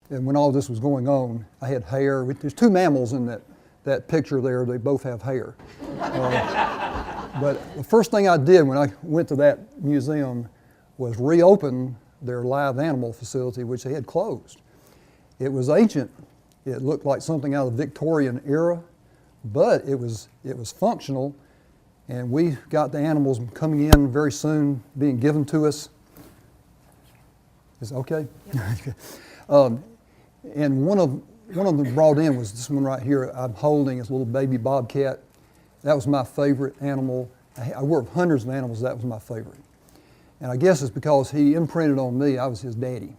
and when all this was going on, I had hair. There's two mammals in that picture there. They both have hair. But the first thing I did when I went to that museum was reopen their live animal facility, which they had closed. It was ancient. It looked like something out of the Victorian era, but it was functional, and we got the animals coming in very soon, being given to us. Is it okay? Yep. And one of them brought in was this one right here. I'm holding this little baby bobcat. That was my favorite animal. I worked with hundreds of animals. That was my favorite. And I guess it's because he imprinted on me. I was his daddy.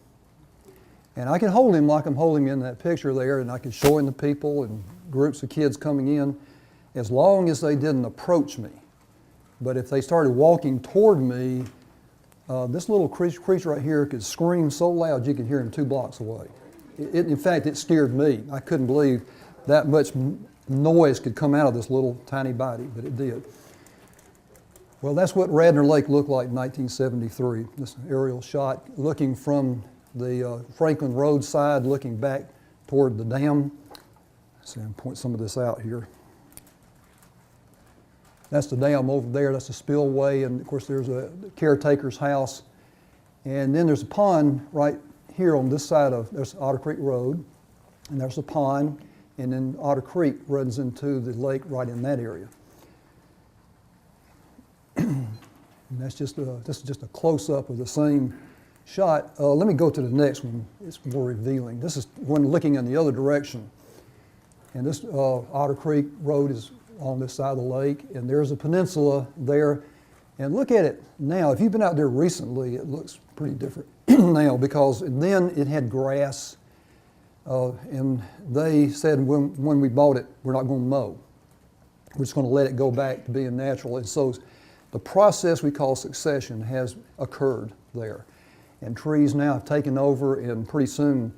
And I can hold him like I'm holding him in that picture there, and I can show him to people and groups of kids coming in, as long as they didn't approach me. But if they started walking toward me, this little creature right here could scream so loud you could hear him 2 blocks away. In fact, it scared me. I couldn't believe that much noise could come out of this little tiny body, but it did. Well, that's what Radnor Lake looked like in 1973. This aerial shot looking from the Franklin Road side, looking back toward the dam. So I'm point some of this out here. That's the dam over there. That's the spillway, and of course there's a caretaker's house. And then there's a pond right here on this side of, there's Otter Creek Road, and there's a pond, and then Otter Creek runs into the lake right in that area. And that's just this is just a close-up of the same shot. Let me go to the next one. It's more revealing. This is one looking in the other direction. And this Otter Creek Road is on this side of the lake, and there's a peninsula there. And look at it now. If you've been out there recently, it looks pretty different now, because then it had grass, and they said when we bought it, we're not going to mow. We're just going to let it go back to being natural. And so the process we call succession has occurred there. And trees now have taken over, and pretty soon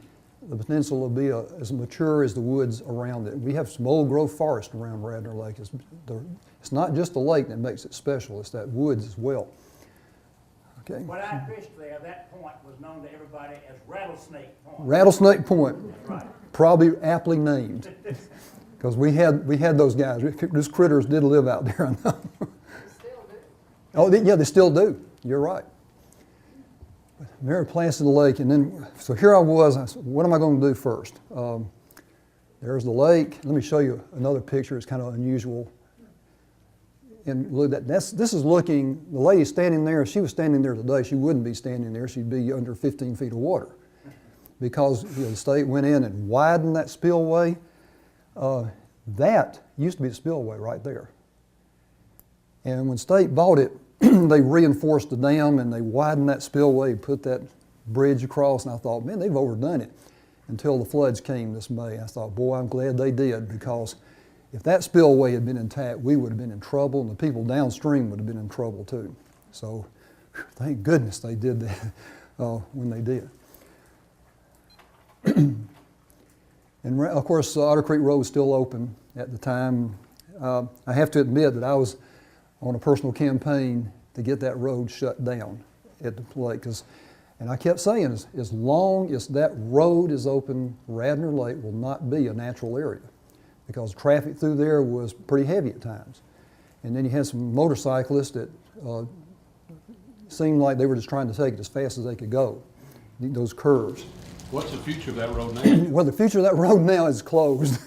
the peninsula will be as mature as the woods around it. We have some old growth forest around Radnor Lake. It's not just the lake that makes it special, it's that woods as well. Okay. What I fished there, that point was known to everybody as Rattlesnake Point. Rattlesnake Point. Right. Probably aptly named, because we had those guys. Those critters did live out there, I know. They still do. Oh, yeah, they still do. You're right. Very plants in the lake, and then, so here I was, what am I going to do first? There's the lake. Let me show you another picture. It's kind of unusual. And look, this is looking, the lady standing there, if she was standing there today, she wouldn't be standing there. She'd be under 15 feet of water, because the state went in and widened that spillway. That used to be the spillway right there. And when state bought it, they reinforced the dam and they widened that spillway, put that bridge across, and I thought, man, they've overdone it, until the floods came this May. I thought, boy, I'm glad they did, because if that spillway had been intact, we would have been in trouble, and the people downstream would have been in trouble too. So thank goodness they did that when they did. And of course, Otter Creek Road was still open at the time. I have to admit that I was on a personal campaign to get that road shut down at the lake. And I kept saying, as long as that road is open, Radnor Lake will not be a natural area, because traffic through there was pretty heavy at times. And then you had some motorcyclists that seemed like they were just trying to take it as fast as they could go, those curves. What's the future of that road now? Well, the future of that road now is closed.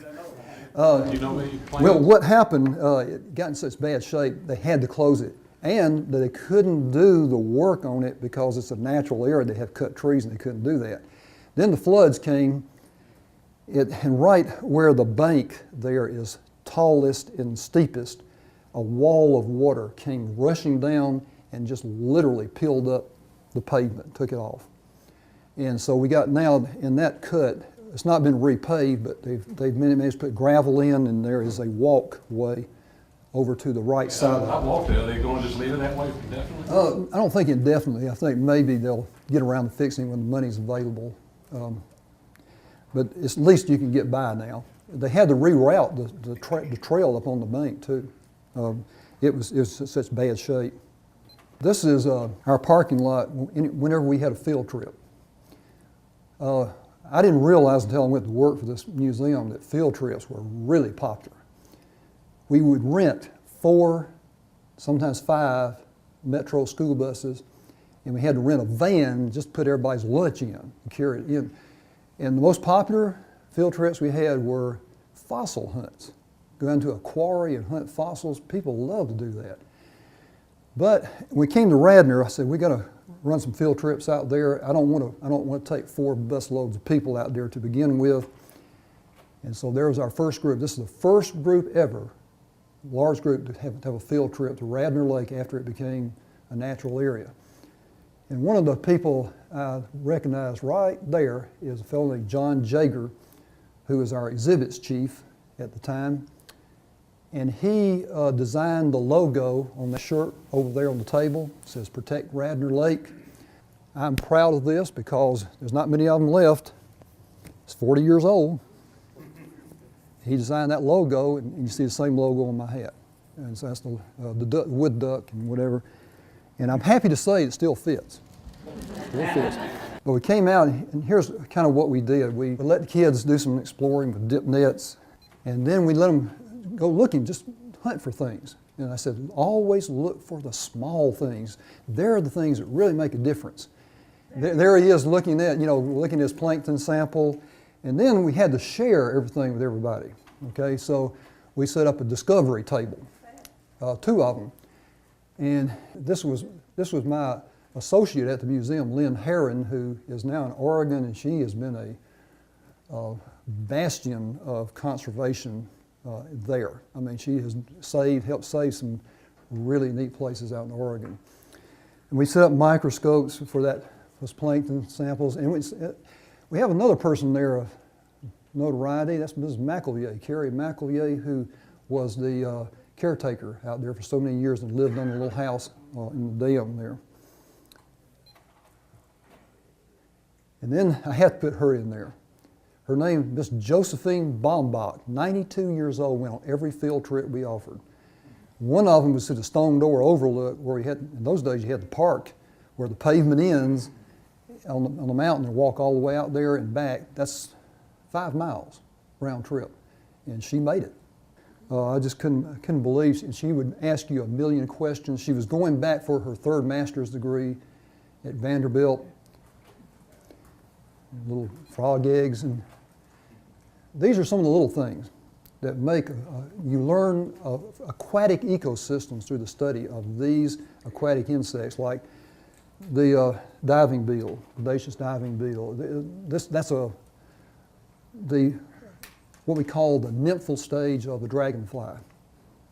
Do you know any plans? Well, what happened, it got in such bad shape, they had to close it. And they couldn't do the work on it because it's a natural area. They have cut trees and they couldn't do that. Then the floods came, and right where the bank there is tallest and steepest, a wall of water came rushing down and just literally peeled up the pavement, took it off. And so we got now in that cut, it's not been repaved, but they've managed to put gravel in, and there is a walkway over to the right side. I walked there. Are they going to just leave it that way indefinitely? I don't think indefinitely. I think maybe they'll get around to fixing it when the money's available. But at least you can get by now. They had to reroute the trail up on the bank too. It was in such bad shape. This is our parking lot whenever we had a field trip. I didn't realize until I went to work for this museum that field trips were really popular. We would rent 4, sometimes 5 Metro school buses, and we had to rent a van just to put everybody's lunch in and carry it in. And the most popular field trips we had were fossil hunts. Go into a quarry and hunt fossils. People love to do that. But when we came to Radnor, I said, we got to run some field trips out there. I don't want to take 4 bus loads of people out there to begin with. And so there was our first group. This is the first group ever, large group, to have a field trip to Radnor Lake after it became a natural area. And one of the people I recognized right there is a fellow named John Jager, who was our exhibits chief at the time. And he designed the logo on the shirt over there on the table. It says, "Protect Radnor Lake." I'm proud of this because there's not many of them left. It's 40 years old. He designed that logo, and you see the same logo on my hat. And so that's the wood duck and whatever. And I'm happy to say it still fits. Still fits. But we came out, and here's kind of what we did. We let the kids do some exploring with dip nets, and then we let them go looking, just hunt for things. And I said, always look for the small things. They're the things that really make a difference. There he is looking at his plankton sample. And then we had to share everything with everybody. Okay, so we set up a discovery table, 2 of them. And this was my associate at the museum, Lynn Herron, who is now in Oregon, and she has been a bastion of conservation there. I mean, she has helped save some really neat places out in Oregon. And we set up microscopes for those plankton samples. And we have another person there of notoriety. That's Mrs. McElvey, Carrie McElvey, who was the caretaker out there for so many years and lived in a little house in the dam there. And then I had to put her in there. Her name is Miss Josephine Baumbach, 92 years old, went on every field trip we offered. One of them was to the Stone Door Overlook, where in those days you had to park where the pavement ends on the mountain and walk all the way out there and back. That's 5 miles round trip, and she made it. I just couldn't believe, and she would ask you a million questions. She was going back for her 3rd master's degree at Vanderbilt. Little frog eggs, and these are some of the little things that make you learn of aquatic ecosystems through the study of these aquatic insects, like the diving beetle, predaceous diving beetle. That's what we call the nymphal stage of the dragonfly.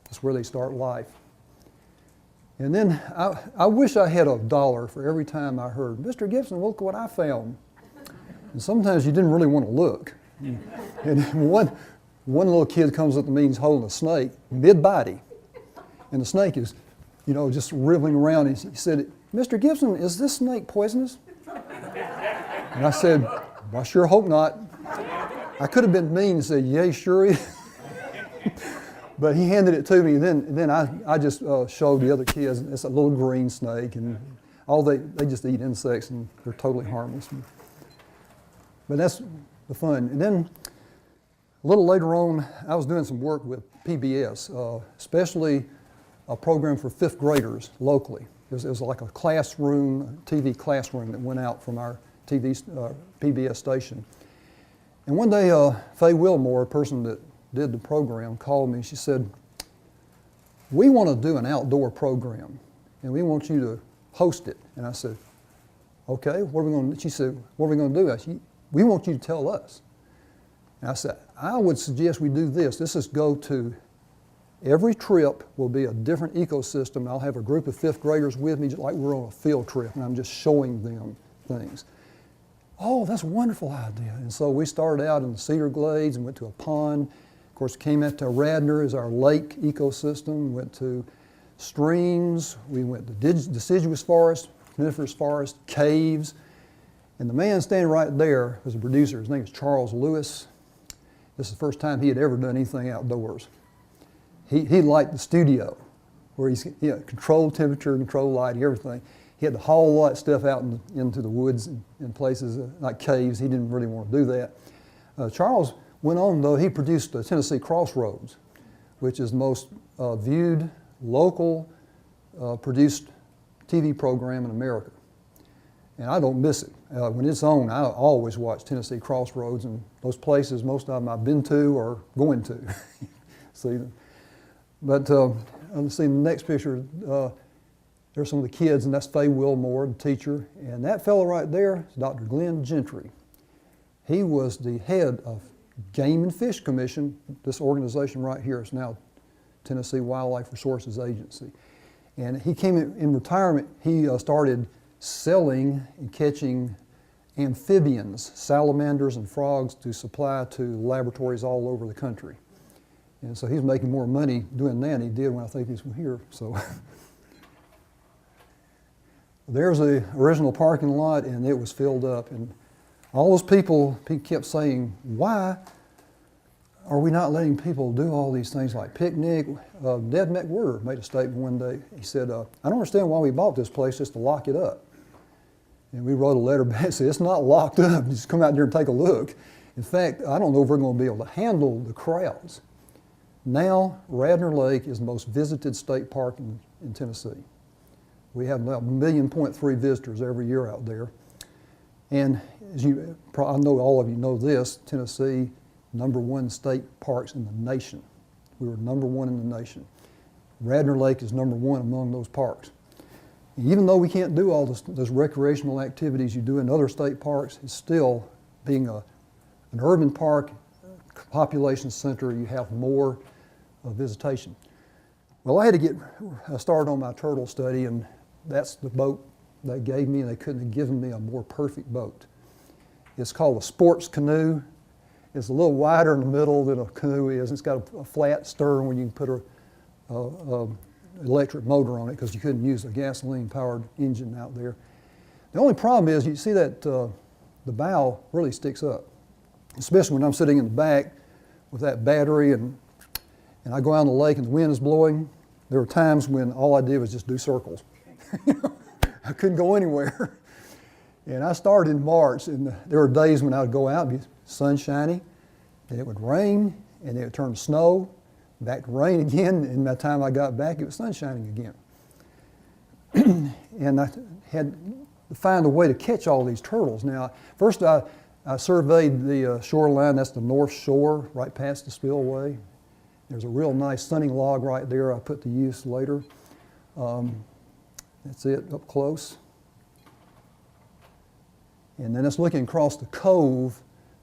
That's where they start life. And then I wish I had $1 for every time I heard, "Mr. Gibson, look what I found." And sometimes you didn't really want to look. And one little kid comes up to me and he's holding a snake mid-body. And the snake is, just wriggling around. And he said, "Mr. Gibson, is this snake poisonous?" And I said, "I sure hope not." I could have been mean and said, "Yeah, sure is." But he handed it to me, and then I just showed the other kids, it's a little green snake, and they just eat insects, and they're totally harmless. But that's the fun. And then a little later on, I was doing some work with PBS, especially a program for 5th graders locally. It was like a classroom, TV classroom that went out from our PBS station. And one day, Faye Wilmore, a person that did the program, called me and she said, "We want to do an outdoor program, and we want you to host it." And I said, "Okay, what are we going to do?" She said, "What are we going to do?" I said, "We want you to tell us." And I said, "I would suggest we do this. This is go to every trip will be a different ecosystem. I'll have a group of 5th graders with me, just like we're on a field trip, and I'm just showing them things." "Oh, that's a wonderful idea." And so we started out in the Cedar Glades and went to a pond. Of course, came out to Radnor as our lake ecosystem, went to streams, we went to deciduous forest, coniferous forest, caves. And the man standing right there was a producer. His name is Charles Lewis. This is the first time he had ever done anything outdoors. He liked the studio, where he's controlled temperature, controlled lighting, everything. he had to haul all that stuff out into the woods in places like caves. He didn't really want to do that. Charles went on, though. He produced the Tennessee Crossroads, which is the most viewed local produced TV program in America. And I don't miss it. When it's on, I always watch Tennessee Crossroads, and those places, most of them I've been to or going to. See, but let's see the next picture. There's some of the kids, and that's Faye Wilmore, the teacher. And that fellow right there is Dr. Glenn Gentry. He was the head of Game and Fish Commission. This organization right here is now Tennessee Wildlife Resources Agency. And he came in retirement. He started selling and catching amphibians, salamanders and frogs, to supply to laboratories all over the country. And so he's making more money doing that than he did when I think he was here. So there's the original parking lot, and it was filled up. And all those people kept saying, why are we not letting people do all these things like picnic? Ned McWhirter made a statement one day. He said, I don't understand why we bought this place just to lock it up. And we wrote a letter back and said, it's not locked up, just come out there and take a look. In fact, I don't know if we're going to be able to handle the crowds. Now, Radnor Lake is the most visited state park in Tennessee. We have about 1.3 million visitors every year out there. And as I know all of you know this, Tennessee, #1 state parks in the nation. We were #1 in the nation. Radnor Lake is #1 among those parks. And even though we can't do all those recreational activities you do in other state parks, it's still, being an urban park, population center, you have more visitation. Well, I had to get started on my turtle study, and that's the boat they gave me, and they couldn't have given me a more perfect boat. It's called a sports canoe. It's a little wider in the middle than a canoe is. It's got a flat stern where you can put a electric motor on it, because you couldn't use a gasoline-powered engine out there. The only problem is, you see that the bow really sticks up, especially when I'm sitting in the back with that battery, and I go out on the lake and the wind is blowing. There were times when all I did was just do circles. I couldn't go anywhere. And I started in March, and there were days when I would go out and be sunshiny, and it would rain, and it would turn to snow, back to rain again, and by the time I got back, it was sun shining again. And I had to find a way to catch all these turtles. Now, first I surveyed the shoreline. That's the north shore, right past the spillway. There's a real nice sunning log right there I put to use later. That's it, up close. And then it's looking across the cove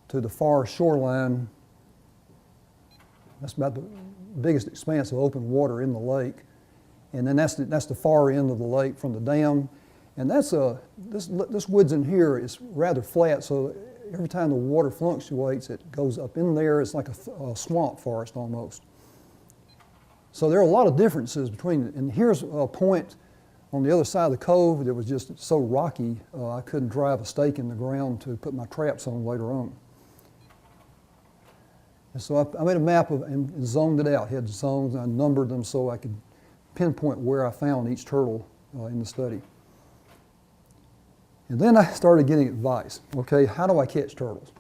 to the far shoreline. That's about the biggest expanse of open water in the lake. And then that's the far end of the lake from the dam. And that's this woods in here is rather flat, so every time the water fluctuates, it goes up in there. It's like a swamp forest almost. So there are a lot of differences between, and here's a point on the other side of the cove that was just so rocky, I couldn't drive a stake in the ground to put my traps on later on. And so I made a map and zoned it out. I had zones, and I numbered them so I could pinpoint where I found each turtle in the study. And then I started getting advice. Okay, how do I catch turtles?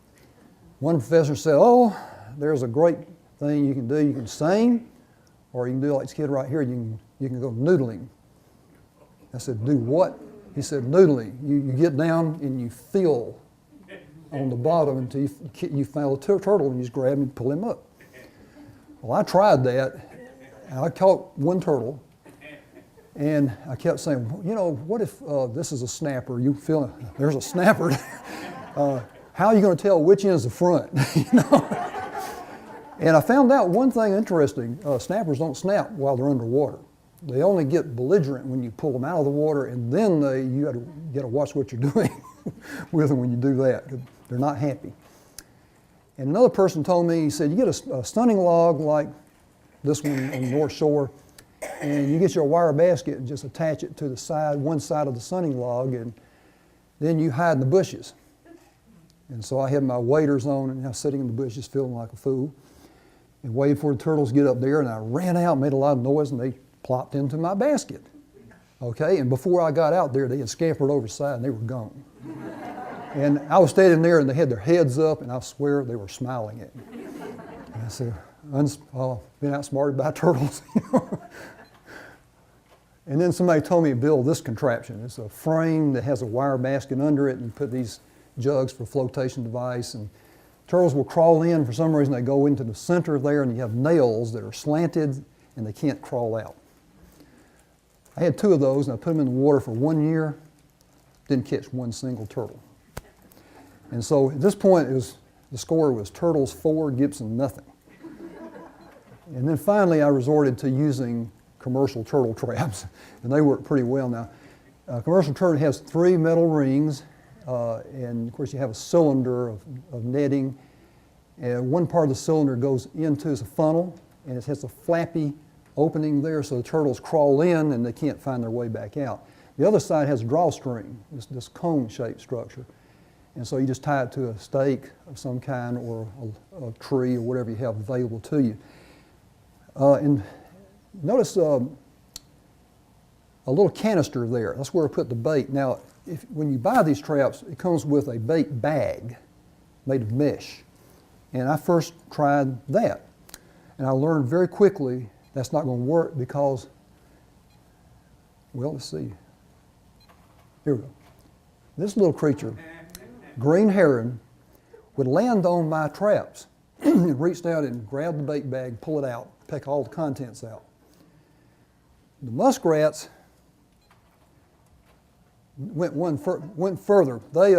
One professor said, oh, there's a great thing you can do. You can sing, or you can do like this kid right here, you can go noodling. I said, do what? He said, noodling. You get down and you feel on the bottom until you found a turtle, and you just grab him and pull him up. Well, I tried that, and I caught one turtle, and I kept saying, you know, what if this is a snapper? You feel there's a snapper. How are you going to tell which end is the front? You know? And I found out one thing interesting. Snappers don't snap while they're underwater. They only get belligerent when you pull them out of the water, and then you got to watch what you're doing with them when you do that. They're not happy. And another person told me, he said, you get a stunning log like this one on the North Shore, and you get your wire basket and just attach it to the side, one side of the sunning log, and then you hide in the bushes. And so I had my waders on, and I was sitting in the bushes feeling like a fool, and waited for the turtles to get up there, and I ran out, made a lot of noise, and they plopped into my basket. Okay, and before I got out there, they had scampered over the side and they were gone. And I was standing there and they had their heads up and I swear they were smiling at me. And I said, been outsmarted by turtles. And then somebody told me to build this contraption. It's a frame that has a wire basket under it and put these jugs for flotation device. And turtles will crawl in. For some reason, they go into the center there and you have nails that are slanted and they can't crawl out. I had 2 of those and I put them in the water for 1 year. Didn't catch one single turtle. And so at this point, the score was turtles 4, Gibson nothing. And then finally, I resorted to using commercial turtle traps, and they work pretty well now. Commercial turtle has 3 metal rings, and of course you have a cylinder of netting, and one part of the cylinder goes into a funnel, and it has a flappy opening there so the turtles crawl in and they can't find their way back out. The other side has a drawstring, this cone-shaped structure, and so you just tie it to a stake of some kind or a tree or whatever you have available to you. And notice a little canister there. That's where I put the bait. Now, when you buy these traps, it comes with a bait bag made of mesh. And I first tried that. And I learned very quickly that's not going to work because, well, let's see. Here we go. This little creature, green heron, would land on my traps and reach down and grab the bait bag, pull it out, peck all the contents out. The muskrats went further. They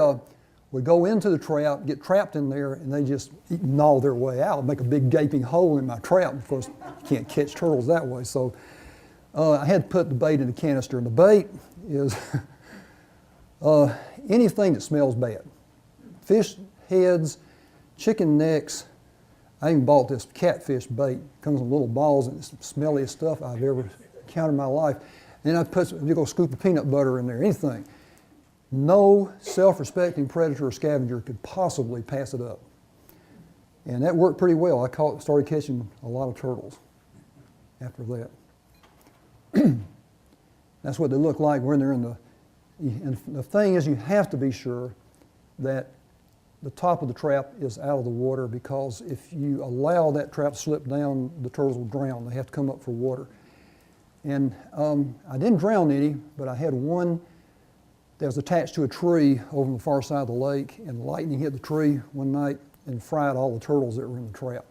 would go into the trap, get trapped in there, and they just gnaw their way out, make a big gaping hole in my trap. Of course, you can't catch turtles that way. So I had to put the bait in a canister, and the bait is anything that smells bad. Fish heads, chicken necks. I even bought this catfish bait. It comes in little balls, and it's the smelliest stuff I've ever encountered in my life. And I put a big old scoop of peanut butter in there, anything. No self-respecting predator or scavenger could possibly pass it up. And that worked pretty well. I started catching a lot of turtles after that. That's what they look like when they're in the... And the thing is, you have to be sure that the top of the trap is out of the water, because if you allow that trap to slip down, the turtles will drown. They have to come up for water. And I didn't drown any, but I had one that was attached to a tree over on the far side of the lake, and lightning hit the tree one night and fried all the turtles that were in the trap.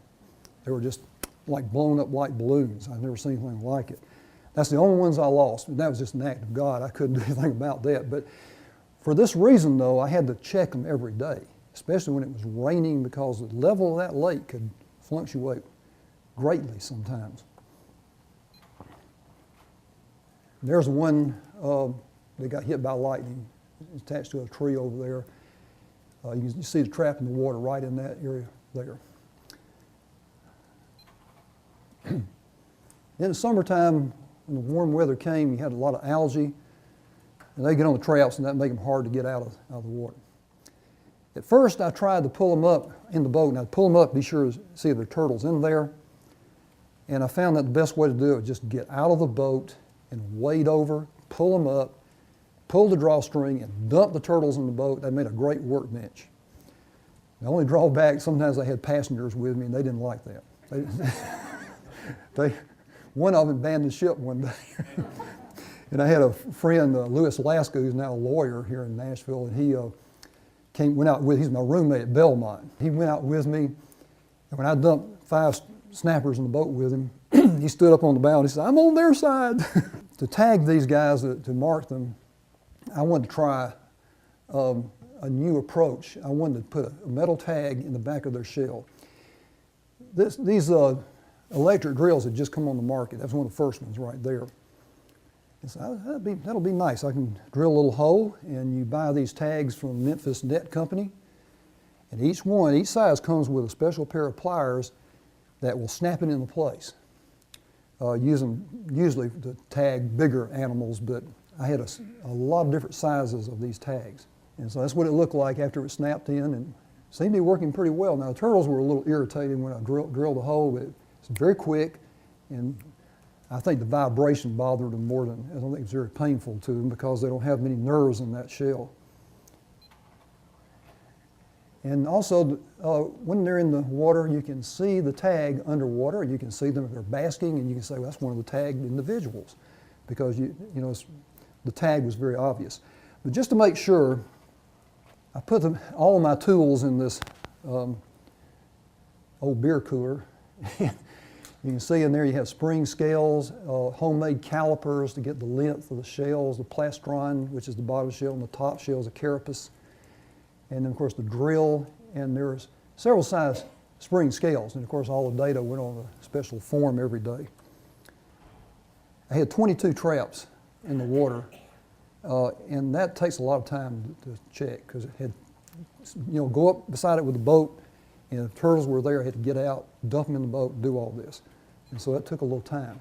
They were just like blown up like balloons. I've never seen anything like it. That's the only ones I lost, and that was just an act of God. I couldn't do anything about that. But for this reason, though, I had to check them every day, especially when it was raining, because the level of that lake could fluctuate greatly sometimes. There's one that got hit by lightning. It's attached to a tree over there. You see the trap in the water right in that area there. In the summertime, when the warm weather came, you had a lot of algae, and they get on the traps, and that made them hard to get out of the water. At first, I tried to pull them up in the boat, and I'd pull them up, be sure to see if there are turtles in there. And I found that the best way to do it was just get out of the boat and wade over, pull them up, pull the drawstring, and dump the turtles in the boat. That made a great workbench. The only drawback, sometimes I had passengers with me, and they didn't like that. One of them abandoned ship one day. And I had a friend, Louis Alaska, who's now a lawyer here in Nashville, and he went out with, he's my roommate at Belmont. He went out with me, and when I dumped 5 snappers in the boat with him, he stood up on the bow and he said, "I'm on their side." To tag these guys, to mark them, I wanted to try a new approach. I wanted to put a metal tag in the back of their shell. These electric drills had just come on the market. That was one of the first ones right there. And so that'll be nice. I can drill a little hole, and you buy these tags from Memphis Net Company, and each size comes with a special pair of pliers that will snap it into place. Use them usually to tag bigger animals, but I had a lot of different sizes of these tags. And so that's what it looked like after it snapped in, and it seemed to be working pretty well. Now, the turtles were a little irritated when I drilled the hole, but it's very quick, and I think the vibration bothered them more than, I don't think it's very painful to them because they don't have many nerves in that shell. And also, when they're in the water, you can see the tag underwater. You can see them if they're basking, and you can say, well, that's one of the tagged individuals because the tag was very obvious. But just to make sure, I put all my tools in this old beer cooler. You can see in there you have spring scales, homemade calipers to get the length of the shells, the plastron, which is the bottom shell, and the top shell is a carapace. And then, of course, the drill, and there's several size spring scales. And, of course, all the data went on a special form every day. I had 22 traps in the water, and that takes a lot of time to check because it had, go up beside it with the boat, and if turtles were there, I had to get out, dump them in the boat, do all this. And so that took a little time.